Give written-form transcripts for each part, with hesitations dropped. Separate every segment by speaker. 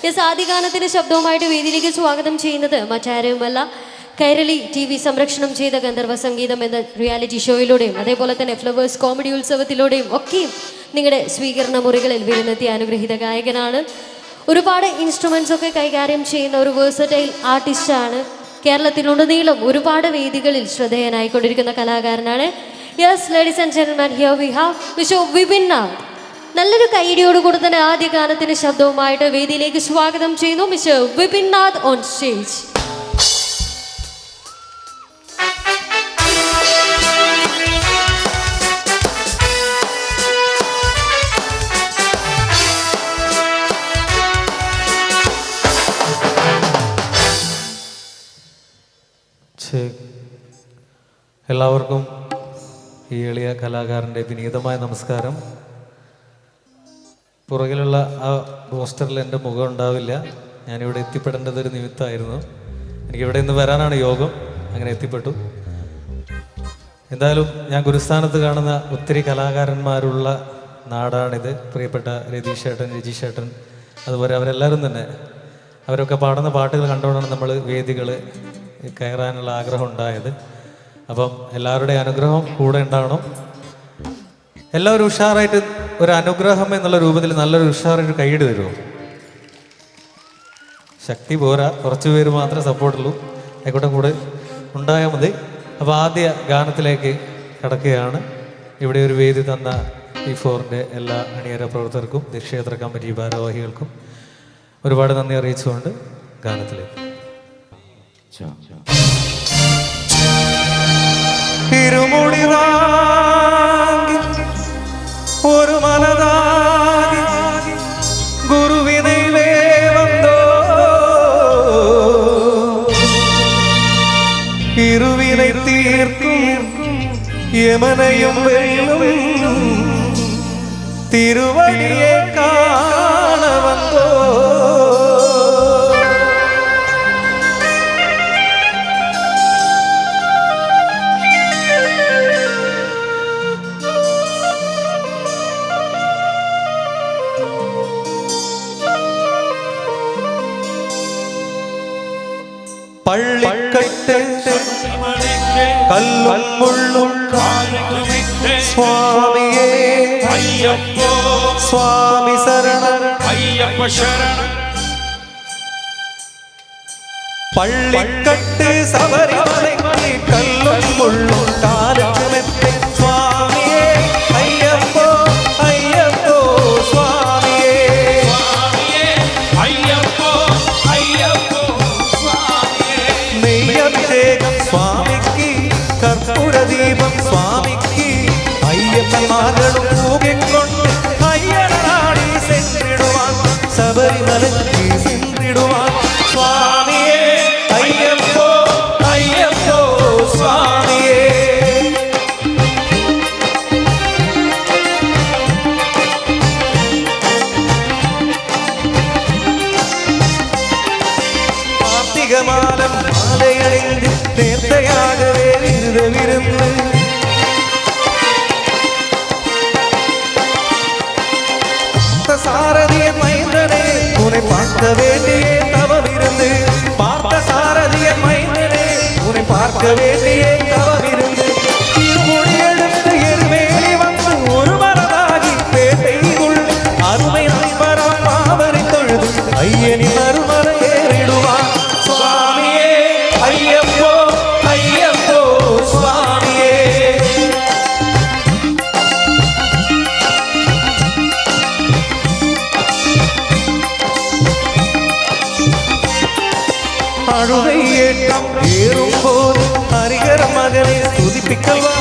Speaker 1: Yes, ആദ്യ ഗാനത്തിന്റെ ശബ്ദവുമായിട്ട് വേദിയിലേക്ക് സ്വാഗതം ചെയ്യുന്നത് മറ്റാരുമല്ല, കൈരളി TV സംരക്ഷണം ചെയ്ത ഗന്ധർവ സംഗീതം എന്ന റിയാലിറ്റി ഷോയിലൂടെയും അതേപോലെ തന്നെ ഫ്ലവേഴ്സ് കോമഡി ഉത്സവത്തിലൂടെയും ഒക്കെയും നിങ്ങളുടെ സ്വീകരണ മുറികളിൽ വീഴുന്നെത്തിയ അനുഗ്രഹീത ഗായകനാണ്. ഒരുപാട് ഇൻസ്ട്രുമെന്റ്സ് ഒക്കെ കൈകാര്യം ചെയ്യുന്ന ഒരു വേഴ്സറ്റൈൽ ആർട്ടിസ്റ്റാണ്. കേരളത്തിലുടനീളം ഒരുപാട് വേദികളിൽ ശ്രദ്ധേയനായിക്കൊണ്ടിരിക്കുന്ന കലാകാരനാണ്. Yes ladies and gentleman, here we have mister Vipin Nath. നല്ലൊരു കൈയടിയോടുകൂടി തന്നെ ആദ്യ ഗാനത്തിന്റെ ശബ്ദവുമായിട്ട് വേദിയിലേക്ക് സ്വാഗതം ചെയ്യുന്നു mister Vipin Nath on stage.
Speaker 2: എല്ലാവർക്കും ഈ എളിയ കലാകാരൻ്റെ വിനീതമായ നമസ്കാരം. പുറകിലുള്ള ആ പോസ്റ്ററിൽ എൻ്റെ മുഖം ഉണ്ടാവില്ല. ഞാനിവിടെ എത്തിപ്പെടേണ്ടതൊരു നിമിത്തമായിരുന്നു. എനിക്കിവിടെ ഇന്ന് വരാനാണ് യോഗം, അങ്ങനെ എത്തിപ്പെട്ടു. എന്തായാലും ഞാൻ ഗുരുസ്ഥാനത്ത് കാണുന്ന ഒത്തിരി കലാകാരന്മാരുള്ള നാടാണിത്. പ്രിയപ്പെട്ട രതീഷ് ഏട്ടൻ, രജീഷ് ഏട്ടൻ, അതുപോലെ അവരെല്ലാവരും തന്നെ അവരൊക്കെ പാടുന്ന പാട്ടുകൾ കണ്ടുകൊണ്ടാണ് നമ്മൾ വേദികൾ കയറാനുള്ള ആഗ്രഹം ഉണ്ടായത്. അപ്പം എല്ലാവരുടെയും അനുഗ്രഹം കൂടെ ഉണ്ടാവണം. എല്ലാവരും ഉഷാറായിട്ട് ഒരു അനുഗ്രഹം എന്നുള്ള രൂപത്തിൽ നല്ലൊരു ഉഷാറായിട്ട് കൈയ്യടി തരുമോ? ശക്തി പോരാ, കുറച്ച് പേര് മാത്രമേ സപ്പോർട്ടുള്ളൂ. ആയിക്കോട്ടെ, കൂടെ ഉണ്ടായാൽ മതി. അപ്പോൾ ആദ്യ ഗാനത്തിലേക്ക് കടക്കുകയാണ്. ഇവിടെ ഒരു വേദി തന്ന E4ൻ്റെ എല്ലാ അണിയര പ്രവർത്തകർക്കും ക്ഷേത്ര കമ്മിറ്റി ഭാരവാഹികൾക്കും ഒരുപാട് നന്ദി അറിയിച്ചുകൊണ്ട് ഗാനത്തിലേക്ക്. ഇരുമുടി വാങ്ങി ഒരു മനതാകി ഗുരുവിനെ വന്നോ, ഇരുവിനെ തീർക്കും യമനയും വെള്ളും തിരുവടിയെ കാണ വന്നോ. പള്ളിക്കട്ട് കല്ലും മുള്ളും സ്വാമിയേ അയ്യപ്പോ, സ്വാമി ശരണം അയ്യപ്പ ശരണം. പള്ളിക്കട്ട് ശബരിമലയ്ക്ക് കല്ലും മുള്ളും കാലത്തുമെത്തി സ്വാമിയേ അയ്യപ്പോ, അയ്യപ്പോ സ്വാമിയേ അയ്യപ്പോ, അയ്യപ്പോ നെയ്യഭിഷേകം സ്വാമിക്ക്, കർപ്പൂരദീപം സ്വാമിക്ക്, അയ്യപ്പന്മാர்களுം പൂകിക്കൊണ്ട് അയ്യനാടി സെന്നിടുവാൻ ശബരിമലയ്ക്ക് സെന്നിടുവാൻ സ്വാമിയേ അയ്യപ്പോ, അയ്യപ്പോ സ്വാമിയേ. കാർത്തികമാനം മാലയണിந்து നേർത്തയാകവേ വിരുന്ന് சாரதிய மைந்தனே உன்னை பார்க்க வேண்டிய தவமிருந்து, பார்த்த சாரதிய மைந்தனே உன்னை பார்க்க வேண்டிய தவமிருந்து, இருமுடி எடுத்து எருமேலி வந்து ஒரு மரதாகி பேட்டைக்குள் அருமை நண்பராம் பாவனை தொழுது ஐயனின் அருமறை ஏறிடுவான் சுவாமியே ஐயப்போ, ஐயப்போ சுவாமியே. அழுகை ஏற்றம் ஏறும்போது ஹரிகர மகனை துதிப்பிக்கவா,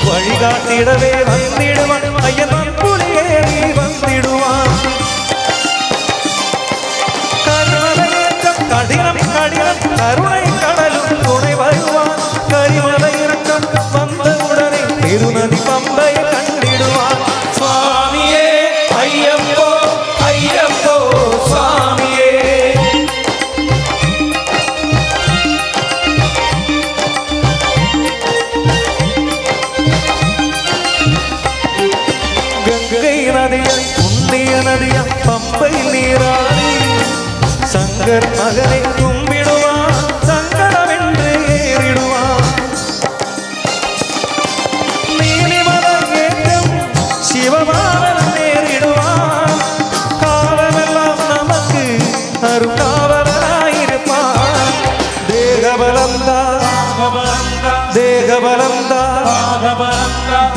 Speaker 2: வழிகாட்டிடவே வந்திடுவான் ஐயன் புலியேறி வந்திடுவான். கருமலையேற்றம் கடினம் கடினம் கருணை கடலும் துணை வருவான், கரிமலை இறக்கம் வந்தவுடனே திருநதி பம்பை கண்டிடுவான் சுவாமியே ஐயப்போ, ஐயப்போ சுவாமியே. கங்கை நதியை புண்ணிய நதியா பம்பை நீராடி ശങ്കർ മകനെ കുമ്പിടുവാൻ സങ്കടമെன்று ഏറിടുവാൻ നീലിമലയേറ്റം ശിവമാവനം നേരിടുവാൻ കാലമെല്ലാം നമുക്ക് അരുകാവലായിരിപ്പാൻ ദേഹബലം താ ദേഹബലം താ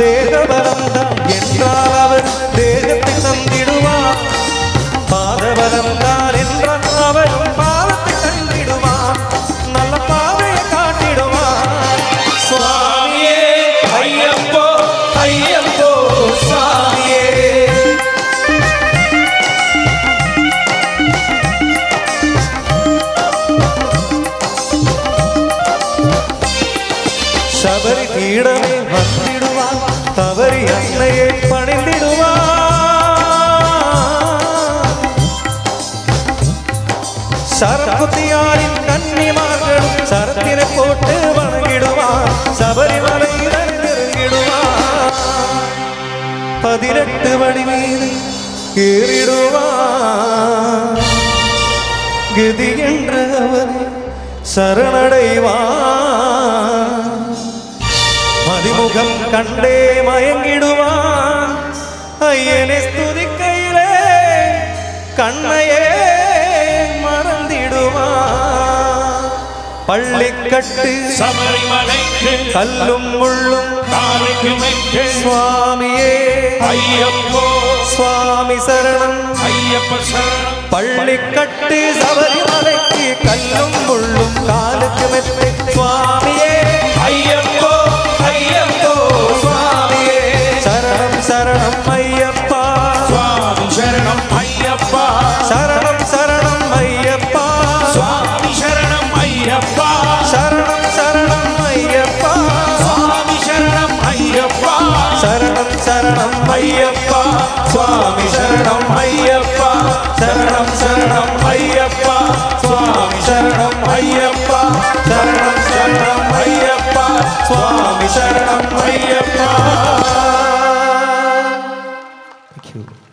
Speaker 2: ദേഹബലം താ என்றால் அவர் தேகத்தை தந்திடுவார் பாதபலம் தான் என்றால் அவரும் பாதத்தை தந்திடுவார் நல்ல பாதையை காட்டிடுவார் சுவாமியே ஐயப்போ ஐயப்போ சுவாமியே ശബരി പീഠമേ വന്നിടുവാൻ തവരി അന്നയെ പണിതിടുവാൻ ശരക്കുത്തിയാളിൻ കന്നിമാர்களுം ശരത്തിനെ പോട്ട് വണങ്ങിടുവാൻ ശബരിമലയിൽ ഇറങ്ങിടുവാൻ 18 പടി വീതി കേറിടുവാൻ ഗതി என்றவனை ശരണടൈവാൻ മതിമുഖം കണ്ടേ മയങ്ങിടുവാൻ അയ്യനെ സ്തുതിക്കയിലേ കണ്ണയെ മറന്നിടുവാൻ പള്ളിക്കട്ട് കല്ലും മുള്ളും സ്വാമിയേ അയ്യപ്പോ സ്വാമി ശരണം അയ്യപ്പ ശരണം പള്ളിക്കട്ട് ശബരിമലയ്ക്ക് കല്ലും മുള്ളും കാലത്ത് മെത്തെ സ്വാമിയേ അയ്യപ്പോ അയ്യപ്പോ സ്വാമിയേ ശരണം ശരണം അയ്യപ്പ സ്വാമി ശരണം അയ്യപ്പ ശരണം ശരണം അയ്യപ്പ സ്വാമി ശരണം അയ്യപ്പ ശരണം ശരണം അയ്യപ്പ സ്വാമി ശരണം അയ്യപ്പ ശരണം ശരണം അയ്യപ്പ സ്വാമി ശരണം അയ്യപ്പ ശരണം ശരണം അയ്യപ്പ സ്വാമി ശരണം അയ്യപ്പ ശരണം ശരണം അയ്യപ്പ സ്വാമി ശരണം അയ്യപ്പ. Thank you.